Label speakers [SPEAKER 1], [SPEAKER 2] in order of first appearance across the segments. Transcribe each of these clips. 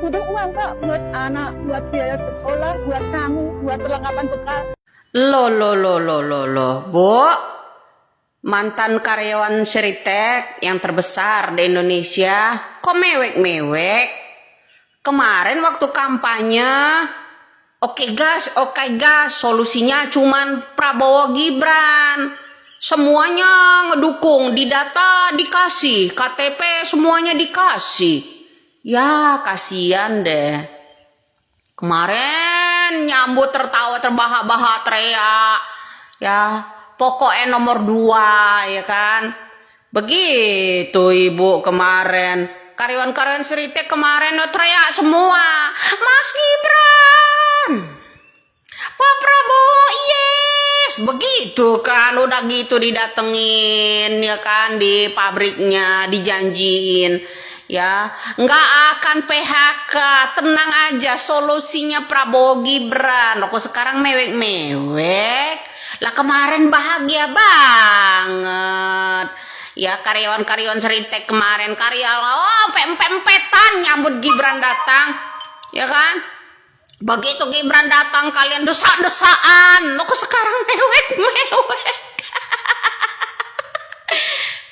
[SPEAKER 1] butuh uang Pak buat anak, buat biaya sekolah, buat sangu, buat perlengkapan bekal.
[SPEAKER 2] Loh, Bu. Mantan karyawan Seritek yang terbesar di Indonesia, kok mewek-mewek? Kemarin waktu kampanye, oke gas, solusinya cuman Prabowo Gibran. Semuanya ngedukung, di data dikasih, KTP semuanya dikasih. Ya, kasihan deh. Kemarin nyambut tertawa terbahak-bahak teriak. Ya, pokoknya nomor 2 ya kan. Begitu Ibu kemarin. Karyawan-karyawan Seritek kemarin teriak semua. Mas Gibran, Pak Prabowo, yes. Begitu kan, udah gitu didatengin ya kan, di pabriknya dijanjiin. Ya, nggak akan PHK, tenang aja, solusinya Prabowo Gibran. Kok sekarang mewek-mewek? Lah kemarin bahagia banget. Ya karyawan-karyawan Seritek kemarin pempempetan nyambut Gibran datang. Ya kan? Begitu Gibran datang kalian desak-desaan. Kok sekarang mewek-mewek?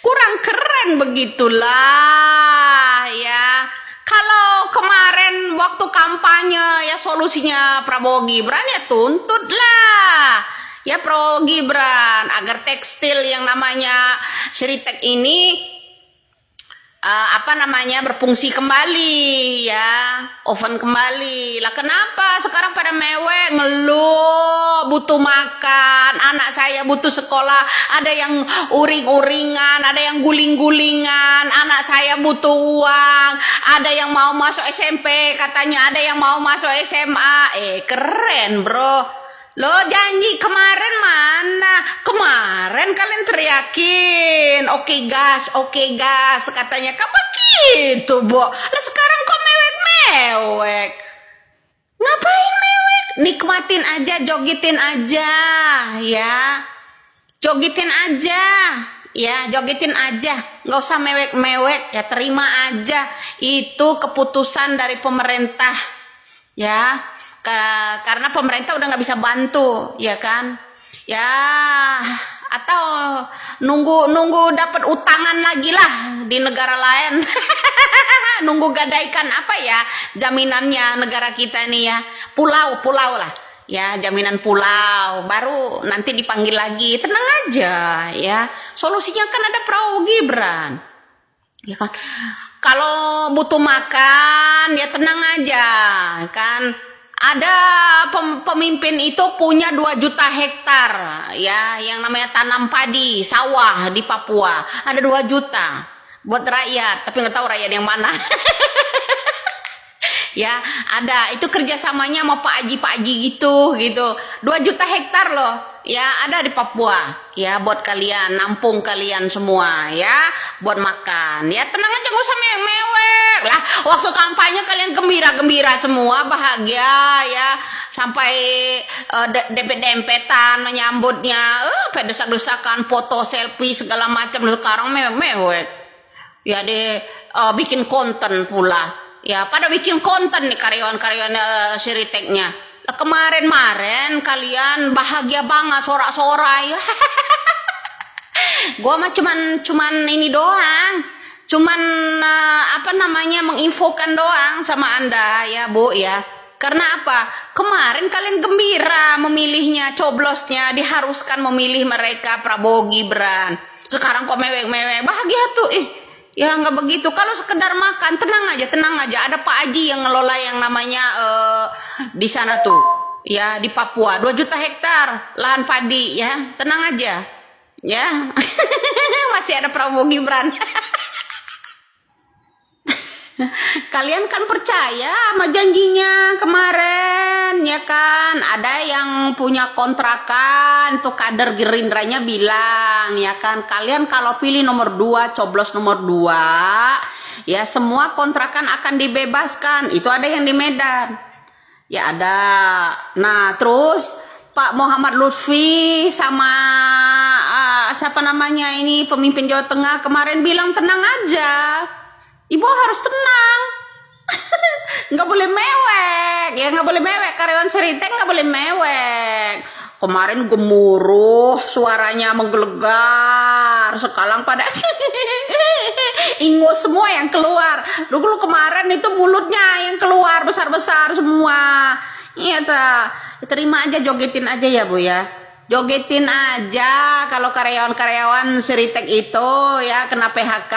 [SPEAKER 2] Kurang keren begitulah ya. Kalau kemarin waktu kampanye ya solusinya Prabowo Gibran ya tuntutlah ya Prabowo Gibran agar tekstil yang namanya Seritek ini berfungsi kembali ya, oven kembali. Lah kenapa sekarang pada mewek, ngeluh, butuh makan, anak saya butuh sekolah, ada yang uring-uringan, ada yang guling-gulingan, anak saya butuh uang, ada yang mau masuk SMP katanya, ada yang mau masuk SMA. Keren bro. Lo janji kemarin mana? Kemarin kalian teriakin, oke gas, katanya. Kapan gitu, Bo? Lah sekarang kok mewek-mewek? Ngapain mewek? Nikmatin aja, jogitin aja, ya. Jogitin aja. Ya, jogitin aja. Nggak usah mewek-mewek, ya terima aja. Itu keputusan dari pemerintah, ya. Karena pemerintah udah nggak bisa bantu ya kan ya, atau nunggu dapat utangan lagi lah di negara lain. Nunggu gadaikan apa ya jaminannya negara kita ini ya, pulau lah ya, jaminan pulau baru nanti dipanggil lagi. Tenang aja ya, solusinya kan ada Prabowo Gibran ya kan. Kalau butuh makan ya tenang aja kan. Ada pemimpin itu punya 2 juta hektar ya, yang namanya tanam padi, sawah di Papua. Ada 2 juta buat rakyat, tapi nggak tahu rakyat yang mana. Ya, ada itu kerjasamanya sama Pak Haji gitu. 2 juta hektar loh. Ya, ada di Papua. Ya, buat kalian, nampung kalian semua ya, buat makan. Ya, tenang aja, gak usah mewek. Lah, waktu kampanye kalian gembira-gembira semua, bahagia ya. Sampai dempet-dempetan menyambutnya. Desak-desakan, foto, selfie segala macam. Sekarang mewek. Ya, bikin konten pula. Ya, pada bikin konten nih karyawan-karyawan Seriteknya. Kemarin kalian bahagia banget, sorak-sorai. Gua mah cuman ini doang. Cuman menginfokan doang sama Anda ya, Bu ya. Karena apa? Kemarin kalian gembira memilihnya, coblosnya, diharuskan memilih mereka Prabowo Gibran. Sekarang kok mewek-mewek, bahagia tuh. Ya nggak begitu. Kalau sekedar makan, tenang aja. Ada Pak Haji yang ngelola yang namanya di sana tuh, ya di Papua, 2 juta hektar lahan padi ya. Tenang aja, ya. Masih ada Prabowo Gibran. Kalian kan percaya sama janjinya kemarin ya kan. Ada yang punya kontrakan itu kader Gerindranya bilang ya kan, kalian kalau pilih nomor 2, coblos nomor 2 ya, semua kontrakan akan dibebaskan. Itu ada yang di Medan ya, ada. Nah terus Pak Muhammad Lutfi sama pemimpin Jawa Tengah kemarin bilang tenang aja, Ibu harus tenang Nggak boleh mewek, ya nggak boleh mewek. Karyawan Seritek nggak boleh mewek. Kemarin gemuruh, suaranya menggelegar. Sekarang pada ingus semua yang keluar. Dulu kemarin itu mulutnya yang keluar besar-besar semua. Iya ta, terima aja, jogetin aja ya Bu ya. Jogetin aja kalau karyawan-karyawan Seritek itu ya kena PHK.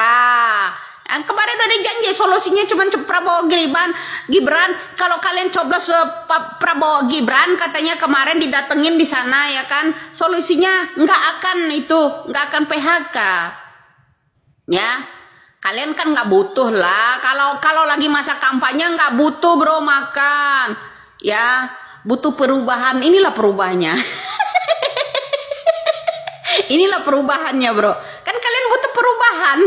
[SPEAKER 2] Kemarin udah dijanji solusinya cuma Prabowo Gibran. Kalau kalian coblos Prabowo Gibran, katanya kemarin didatengin di sana ya kan, solusinya nggak akan PHK. Ya, kalian kan nggak butuh lah. Kalau lagi masa kampanye nggak butuh bro makan. Ya, butuh perubahan. Inilah perubahannya. Inilah perubahannya bro. Kan kalian butuh perubahan.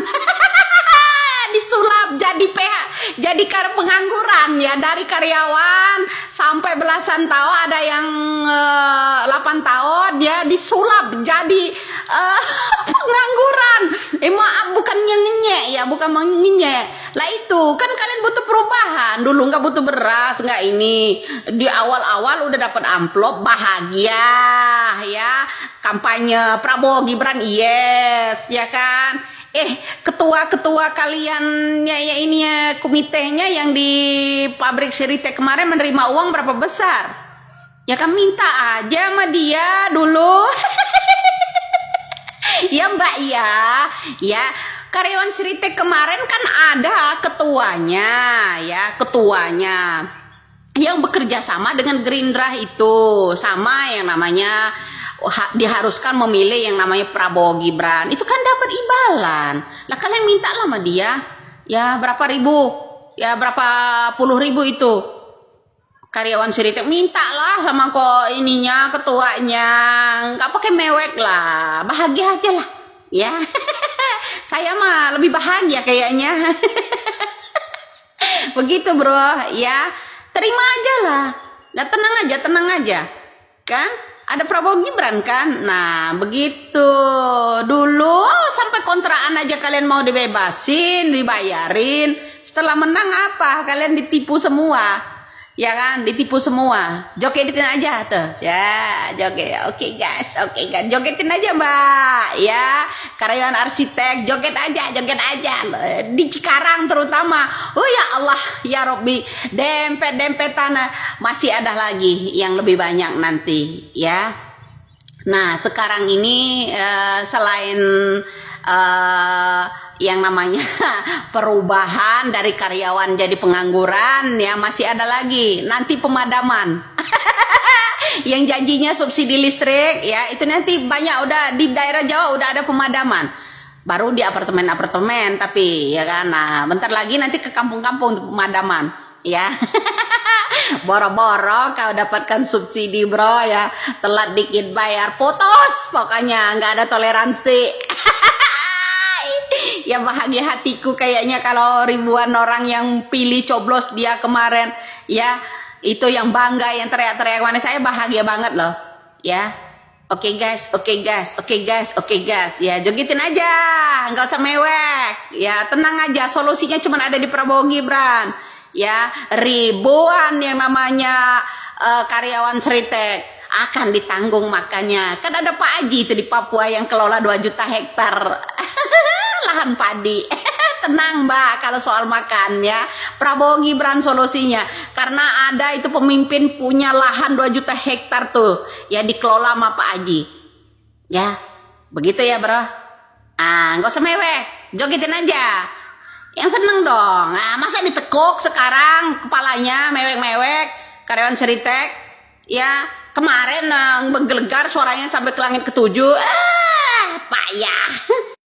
[SPEAKER 2] Disulap jadi pengangguran ya, dari karyawan sampai belasan tahun, ada yang 8 tahun ya, disulap jadi pengangguran. Maaf, bukan ngenyek ya, bukan mengenyek lah. Itu kan kalian butuh perubahan. Dulu nggak butuh beras, nggak ini, di awal-awal udah dapat amplop, bahagia ya, kampanye Prabowo Gibran yes ya kan. Ketua-ketua kalian ya ini ya, komitenya yang di pabrik Seritek kemarin menerima uang berapa besar? Ya kan minta aja sama dia dulu. Ya Mbak ya karyawan Seritek kemarin kan ada ketuanya yang bekerja sama dengan Gerindra itu, sama yang namanya diharuskan memilih yang namanya Prabowo Gibran. Itu kan dapat imbalan lah, kalian minta lah sama dia ya berapa ribu, ya berapa puluh ribu itu karyawan Seritek, minta lah sama ketuanya, nggak pakai mewek lah, bahagia aja lah ya. Saya mah lebih bahagia kayaknya. Begitu bro ya, terima aja lah, tenang aja kan. Ada Prabowo Gibran kan. Nah begitu. Dulu sampai kontraan aja kalian mau dibebasin, dibayarin. Setelah menang apa? Kalian ditipu semua. Ya kan, ditipu semua. Jogetin aja tuh. Ya, joget. Oke guys. Jogetin aja Mbak. Ya, karyawan arsitek, joget aja. Di Cikarang terutama. Oh ya Allah, ya Robbi. Dempet-dempetan masih ada lagi yang lebih banyak nanti. Ya. Nah, sekarang ini selain yang namanya perubahan dari karyawan jadi pengangguran ya, masih ada lagi nanti pemadaman. Yang janjinya subsidi listrik ya, itu nanti banyak, udah di daerah Jawa udah ada pemadaman, baru di apartemen tapi ya kan. Nah bentar lagi nanti ke kampung-kampung pemadaman ya. Boro-boro kau dapatkan subsidi bro ya, telat dikit bayar putus, pokoknya nggak ada toleransi. Ya bahagia hatiku kayaknya kalau ribuan orang yang pilih coblos dia kemarin ya, itu yang bangga, yang teriak-teriak mana, saya bahagia banget loh ya. Oke guys ya, jogetin aja, nggak usah mewek ya, tenang aja, solusinya cuma ada di Prabowo Gibran ya. Ribuan yang namanya karyawan Seritek akan ditanggung, makanya kan ada Pak Haji itu di Papua yang kelola 2 juta hektar lahan padi. Tenang Mbak, kalau soal makan ya, Prabowo Gibran solusinya, karena ada itu pemimpin punya lahan 2 juta hektar tuh ya, dikelola sama Pak Haji ya. Begitu ya bro. Nggak usah mewek, jogetin aja yang seneng dong. Masa ditekuk sekarang kepalanya mewek-mewek karyawan Seritek ya. Kemarin menggelegar suaranya sampai ke langit ke-7. Payah.